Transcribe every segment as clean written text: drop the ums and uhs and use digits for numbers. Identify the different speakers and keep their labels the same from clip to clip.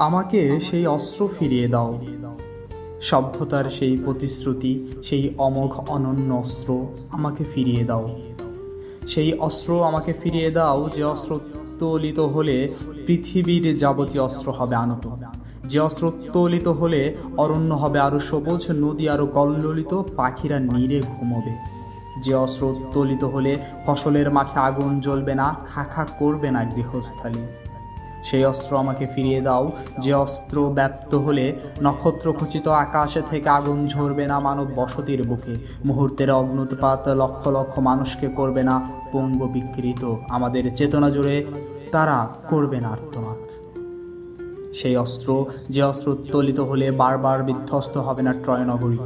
Speaker 1: আমাকে সেই অস্ত্র ফিরিয়ে দাও, সভ্যতার সেই প্রতিশ্রুতি, সেই অমোঘ অনন্য অস্ত্র আমাকে ফিরিয়ে দাও। সেই অস্ত্র আমাকে ফিরিয়ে দাও, যে অস্ত্র উত্তোলিত হলে পৃথিবীর যাবতীয় অস্ত্র হবে আনত, যে অস্ত্র উত্তোলিত হলে অরণ্য হবে আরো সবুজ, নদী আরো কল্লোলিত, পাখিরা নীড়ে ঘুমোবে। যে অস্ত্র উত্তোলিত হলে ফসলের মাঠে আগুন জ্বলবে না, খাখা করবে না গৃহস্থালী। সেই অস্ত্র আমাকে ফিরিয়ে দাও, যে অস্ত্র ব্যপ্ত হলে নক্ষত্র খচিত আকাশে থেকে আগুন ঝরবে না মানব বসতির বুকে, মুহূর্তের অগ্নুৎপাত লক্ষ লক্ষ মানুষকে করবে না পঙ্গু বিকৃত, আমাদের চেতনা জুড়ে তারা করবে না আর্তনাদ। সেই অস্ত্র, যে অস্ত্র উত্তোলিত হলে বারবার বিধ্বস্ত হবে না ট্রয় নগরী।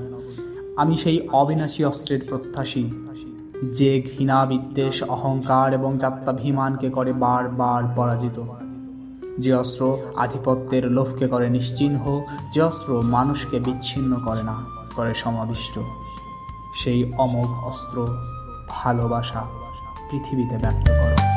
Speaker 1: আমি সেই অবিনাশী অস্ত্রের প্রত্যাশী, যে ঘৃণা, বিদ্বেষ, অহংকার এবং যাত্রাভিমানকে করে বারবার পরাজিত, যে অস্ত্র আধিপত্যের লোভকে করে নিশ্চিহ্ন, যে অস্ত্র মানুষকে বিচ্ছিন্ন করে না, করে সমাবিষ্ট। সেই অমোঘ অস্ত্র ভালোবাসা পৃথিবীতে ব্যক্ত করো।